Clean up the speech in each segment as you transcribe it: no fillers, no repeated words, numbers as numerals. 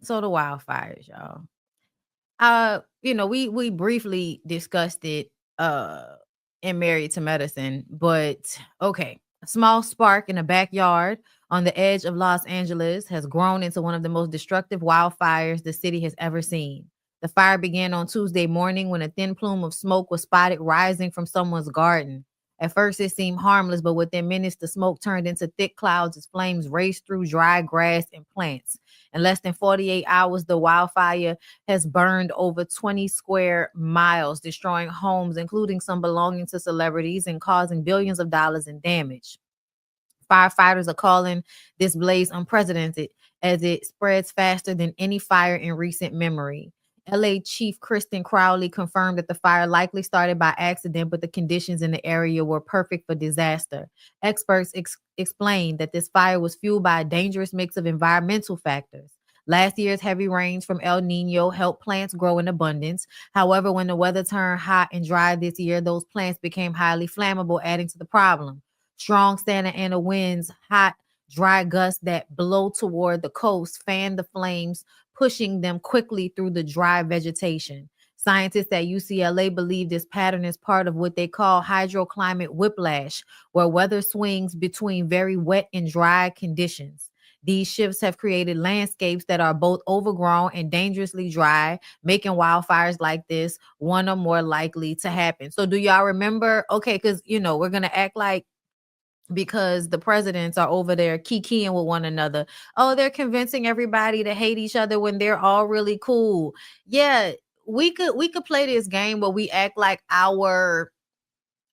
So the wildfires, y'all. We briefly discussed it in Married to Medicine, but okay. A small spark in a backyard on the edge of Los Angeles has grown into one of the most destructive wildfires the city has ever seen. The fire began on Tuesday morning when a thin plume of smoke was spotted rising from someone's garden. At first, it seemed harmless, but within minutes, the smoke turned into thick clouds as flames raced through dry grass and plants. In less than 48 hours, the wildfire has burned over 20 square miles, destroying homes, including some belonging to celebrities, and causing billions of dollars in damage. Firefighters are calling this blaze unprecedented as it spreads faster than any fire in recent memory. LA Chief Kristen Crowley confirmed that the fire likely started by accident, but the conditions in the area were perfect for disaster. Experts explained that this fire was fueled by a dangerous mix of environmental factors. Last year's heavy rains from El Nino helped plants grow in abundance. However, when the weather turned hot and dry this year, those plants became highly flammable, adding to the problem. Strong Santa Ana winds, hot, dry gusts that blow toward the coast fan the flames, pushing them quickly through the dry vegetation. Scientists at UCLA believe this pattern is part of what they call hydroclimate whiplash, where weather swings between very wet and dry conditions. These shifts have created landscapes that are both overgrown and dangerously dry, making wildfires like this one or more likely to happen. So, do y'all remember? Okay, because we're gonna act like because the presidents are over there kikiing with one another. Oh, they're convincing everybody to hate each other when they're all really cool. Yeah, we could play this game where we act like our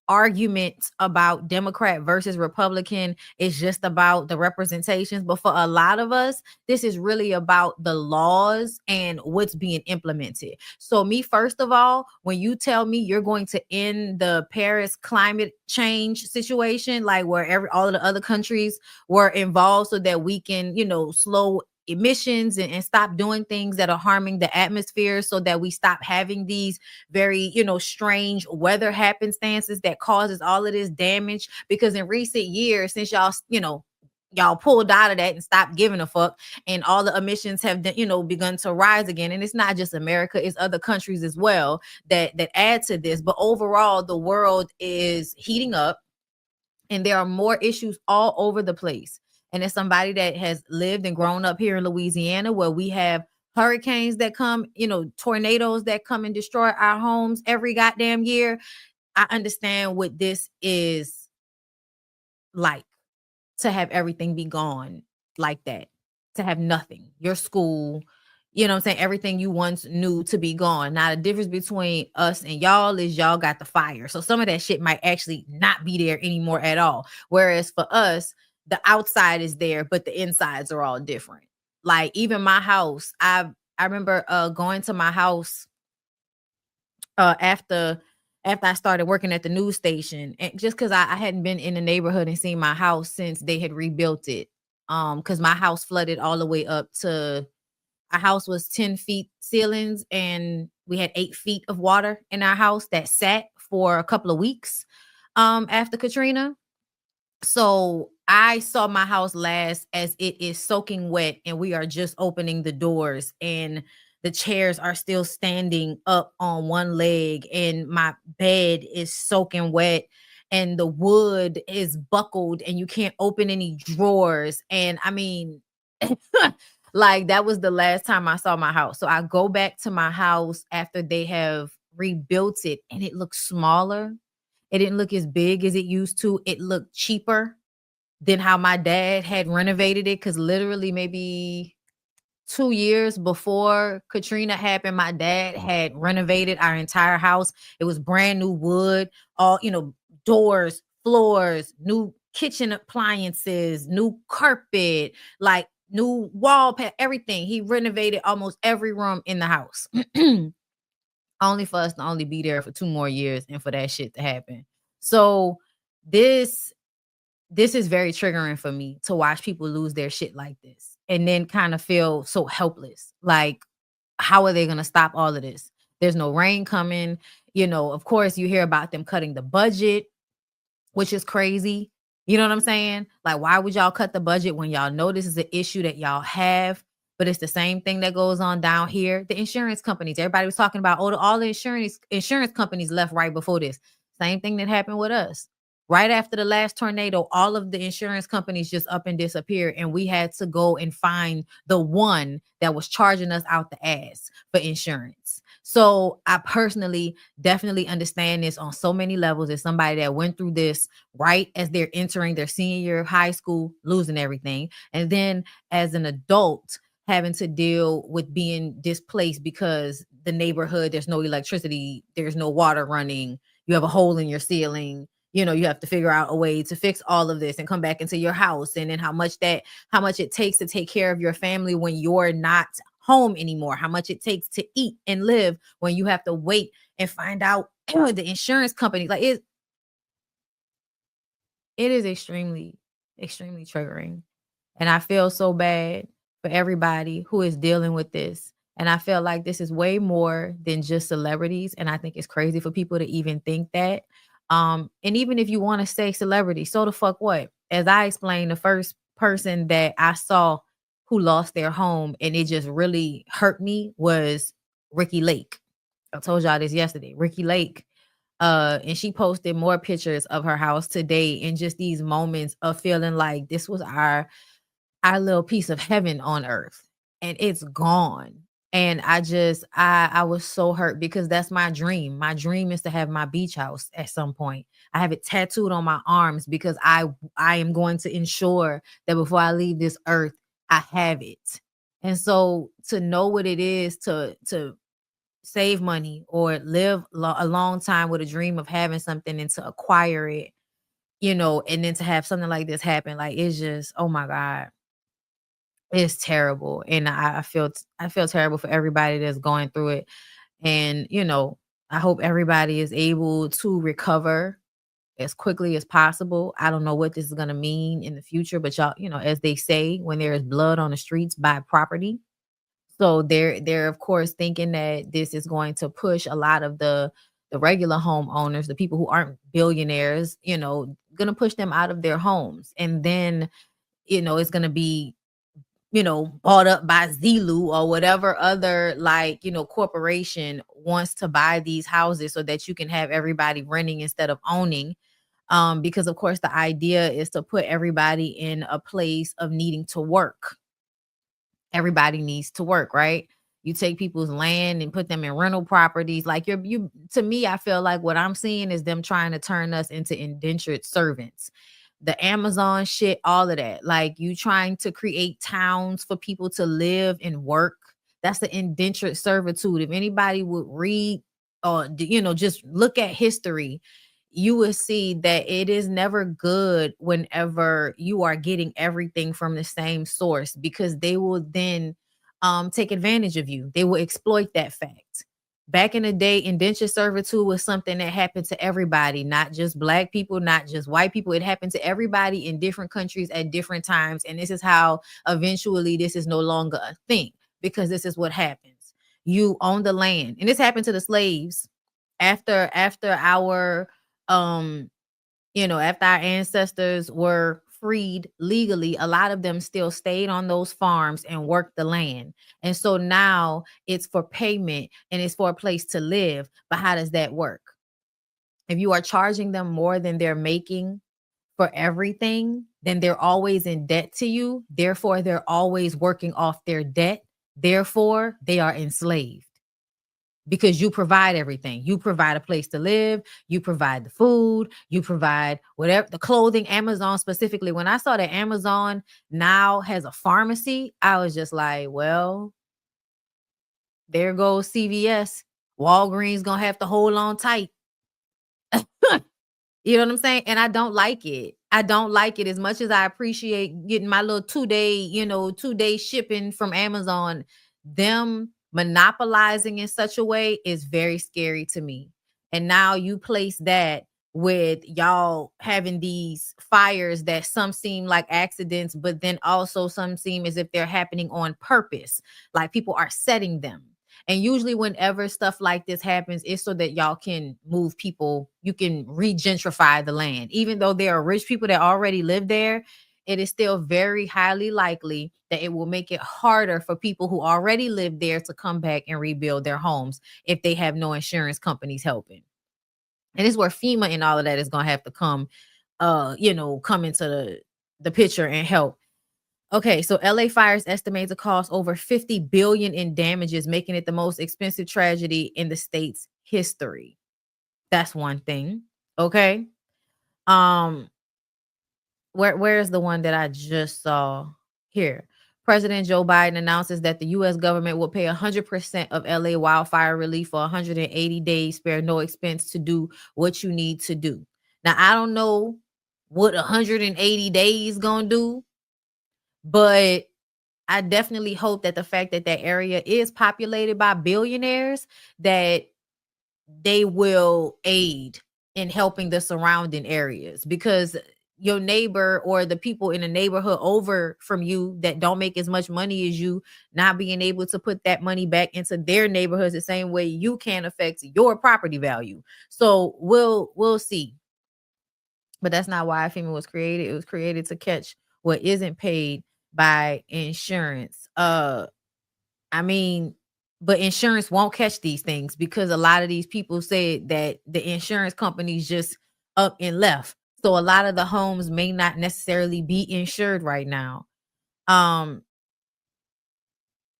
arguments about Democrat versus Republican is just about the representations. But for a lot of us, this is really about the laws and what's being implemented. So, me, first of all, when you tell me you're going to end the Paris climate change situation, like where all of the other countries were involved so that we can, slow emissions and stop doing things that are harming the atmosphere so that we stop having these very strange weather happenstances that causes all of this damage, because in recent years, since y'all pulled out of that and stopped giving a fuck, and all the emissions have begun to rise again. And it's not just America, it's other countries as well that add to this. But overall, the world is heating up and there are more issues all over the place. And as somebody that has lived and grown up here in Louisiana, where we have hurricanes that come, tornadoes that come and destroy our homes every goddamn year, I understand what this is like, to have everything be gone like that, to have nothing, your school, what I'm saying, everything you once knew to be gone. Now, the difference between us and y'all is y'all got the fire. So some of that shit might actually not be there anymore at all. Whereas for us, the outside is there, but the insides are all different. Like even my house, I remember going to my house after I started working at the news station, and just because I hadn't been in the neighborhood and seen my house since they had rebuilt it. Because my house flooded all the way up to, our house was 10 feet ceilings, and we had 8 feet of water in our house that sat for a couple of weeks after Katrina. So I saw my house last as it is soaking wet, and we are just opening the doors, and the chairs are still standing up on one leg, and my bed is soaking wet, and the wood is buckled, and you can't open any drawers. And I mean, like that was the last time I saw my house. So I go back to my house after they have rebuilt it, and it looks smaller. It didn't look as big as it used to. It looked cheaper than how my dad had renovated it. Because literally maybe 2 years before Katrina happened, my dad had renovated our entire house. It was brand new wood, all, doors, floors, new kitchen appliances, new carpet, like new wallpaper, everything. He renovated almost every room in the house. Only for us to only be there for 2 more years and for that shit to happen. So this is very triggering for me to watch people lose their shit like this and then kind of feel so helpless. Like, how are they going to stop all of this? There's no rain coming. Of course, you hear about them cutting the budget, which is crazy. You know what I'm saying? Like, why would y'all cut the budget when y'all know this is an issue that y'all have? but it's the same thing that goes on down here. The insurance companies, everybody was talking about, oh, all the insurance companies left right before this. Same thing that happened with us. Right after the last tornado, all of the insurance companies just up and disappeared, and we had to go and find the one that was charging us out the ass for insurance. So I personally definitely understand this on so many levels. As somebody that went through this right as they're entering their senior year of high school, losing everything, and then as an adult having to deal with being displaced because the neighborhood, there's no electricity, there's no water running, you have a hole in your ceiling, you have to figure out a way to fix all of this and come back into your house, and then how much it takes to take care of your family when you're not home anymore, how much it takes to eat and live when you have to wait and find out the insurance company, like it is extremely, extremely triggering. And I feel so bad for everybody who is dealing with this. And I feel like this is way more than just celebrities. And I think it's crazy for people to even think that. And even if you want to say celebrity, so the fuck what? As I explained, the first person that I saw who lost their home and it just really hurt me was Ricky Lake. I told y'all this yesterday. Ricky Lake, and she posted more pictures of her house today, and just these moments of feeling like this was our little piece of heaven on earth, and it's gone. And I was so hurt because that's my dream. My dream is to have my beach house at some point. I have it tattooed on my arms because I am going to ensure that before I leave this earth, I have it. And so to know what it is to save money or live a long time with a dream of having something and to acquire it, and then to have something like this happen, like it's just, oh my God, it's terrible. And I feel terrible for everybody that's going through it. And, I hope everybody is able to recover as quickly as possible. I don't know what this is going to mean in the future, but y'all, as they say, when there is blood on the streets, buy property. So they're of course thinking that this is going to push a lot of the regular homeowners, the people who aren't billionaires, gonna push them out of their homes. And then, it's gonna be, bought up by Zulu or whatever other, like, corporation wants to buy these houses so that you can have everybody renting instead of owning. Because of course the idea is to put everybody in a place of needing to work. Everybody needs to work, right? You take people's land and put them in rental properties. Like you to me, I feel like what I'm seeing is them trying to turn us into indentured servants. The Amazon shit, all of that. Like you trying to create towns for people to live and work. That's the indentured servitude. If anybody would read or just look at history, you will see that it is never good whenever you are getting everything from the same source, because they will then take advantage of you. They will exploit that fact. Back in the day, indentured servitude was something that happened to everybody, not just black people, not just white people. It happened to everybody in different countries at different times. And this is how eventually this is no longer a thing, because this is what happens. You own the land. And this happened to the slaves after our um after our ancestors were freed legally. A lot of them still stayed on those farms and worked the land. And so now it's for payment and it's for a place to live. But how does that work? If you are charging them more than they're making for everything, then they're always in debt to you. Therefore, they're always working off their debt. Therefore, they are enslaved, because you provide everything. You provide a place to live, you provide the food, you provide whatever, the clothing. Amazon specifically, when I saw that Amazon now has a pharmacy, I was just like, well, there goes CVS. Walgreens gonna have to hold on tight. You know what I'm saying? And I don't like it. I don't like it as much as I appreciate getting my little 2-day, 2-day shipping from Amazon. Them monopolizing in such a way is very scary to me. And now you place that with y'all having these fires that some seem like accidents, but then also some seem as if they're happening on purpose. Like people are setting them. And usually whenever stuff like this happens, it's so that y'all can move people, you can re-gentrify the land. Even though there are rich people that already live there, it is still very highly likely that it will make it harder for people who already live there to come back and rebuild their homes if they have no insurance companies helping. And this is where FEMA and all of that is going to have to come, come into the picture and help. Okay, so LA fires estimate to cost over 50 billion in damages, making it the most expensive tragedy in the state's history. That's one thing. Okay. Um, where's the one that I just saw here? President Joe Biden announces that the U.S. government will pay 100% of LA wildfire relief for 180 days, spare no expense to do what you need to do. Now, I don't know what 180 days gonna do, but I definitely hope that the fact that that area is populated by billionaires, that they will aid in helping the surrounding areas, because your neighbor or the people in the neighborhood over from you that don't make as much money as you, not being able to put that money back into their neighborhoods the same way you can affect your property value. So we'll see. But that's not why FEMA was created. It was created to catch what isn't paid by insurance. I mean, but insurance won't catch these things because a lot of these people said that the insurance companies just up and left. So a lot of the homes may not necessarily be insured right now.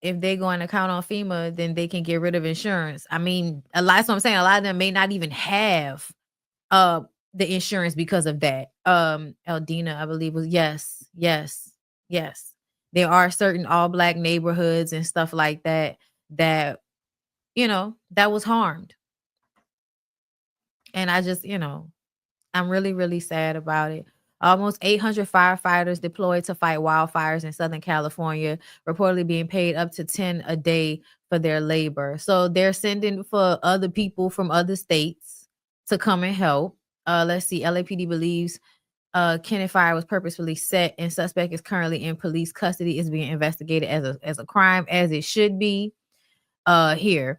If they go on account on FEMA, then they can get rid of insurance. I mean, that's what I'm saying. A lot of them may not even have uh the insurance because of that. Eldina, I believe, was yes. There are certain all black neighborhoods and stuff like that that that was harmed. And I just, I'm really, really sad about it. Almost 800 firefighters deployed to fight wildfires in Southern California, reportedly being paid up to 10 a day for their labor. So they're sending for other people from other states to come and help. Let's see. LAPD believes Kenneth Fire was purposefully set, and suspect is currently in police custody. Is being investigated as a crime, as it should be. Here,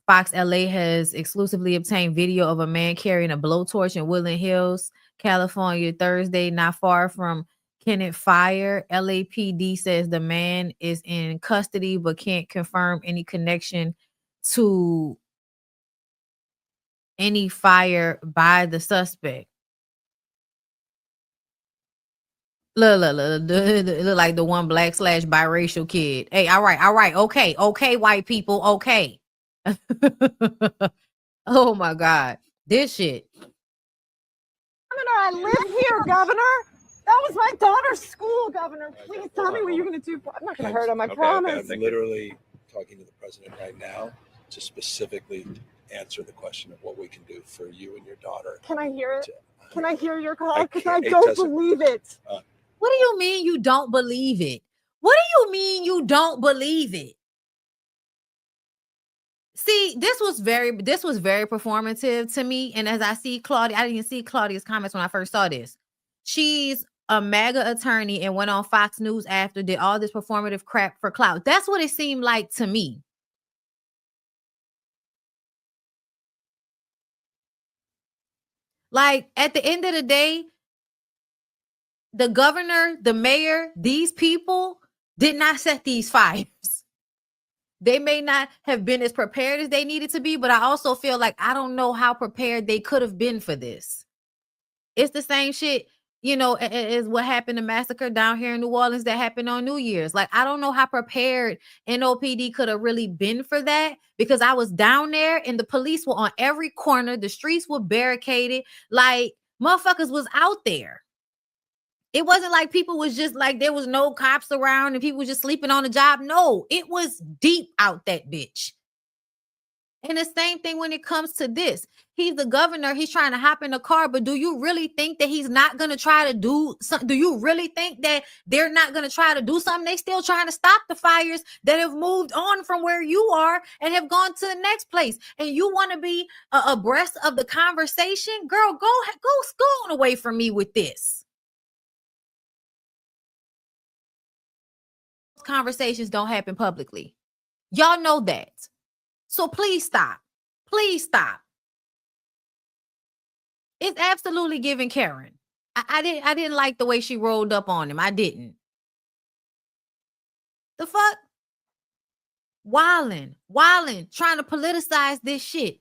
Fox LA has exclusively obtained video of a man carrying a blowtorch in Woodland Hills, California, Thursday, not far from Kenneth Fire. LAPD says the man is in custody but can't confirm any connection to any fire by the suspect. Look like the one black / biracial kid. Hey, all right, okay, white people, okay. Oh my God, this shit. Governor, I live here, Governor. That was my daughter's school, Governor. Please tell me what you're going to do. I'm not going to hurt him, I promise. I'm literally talking to the president right now to specifically answer the question of what we can do for you and your daughter. Can I hear it? Can I hear your call? Because I don't believe it. What do you mean you don't believe it? What do you mean you don't believe it? See, this was very performative to me. And as I see Claudia, I didn't see Claudia's comments when I first saw this. She's a MAGA attorney and went on Fox News after, did all this performative crap for clout. That's what it seemed like to me. Like, at the end of the day, the governor, the mayor, these people did not set these fires. They may not have been as prepared as they needed to be, but I also feel like I don't know how prepared they could have been for this. It's the same shit, as what happened, the massacre down here in New Orleans that happened on New Year's. Like, I don't know how prepared NOPD could have really been for that, because I was down there and the police were on every corner. The streets were barricaded. Like, motherfuckers was out there. It wasn't like people was just like, there was no cops around and people were just sleeping on the job. No, it was deep out that bitch. And the same thing when it comes to this. He's the governor. He's trying to hop in the car. But do you really think that he's not going to try to do something? Do you really think that they're not going to try to do something? They still trying to stop the fires that have moved on from where you are and have gone to the next place. And you want to be abreast of the conversation? Girl, go on away from me with this. Conversations don't happen publicly. Y'all know that. So please stop. Please stop. It's absolutely giving Karen. I didn't like the way she rolled up on him. I didn't. The fuck? Wildin', trying to politicize this shit.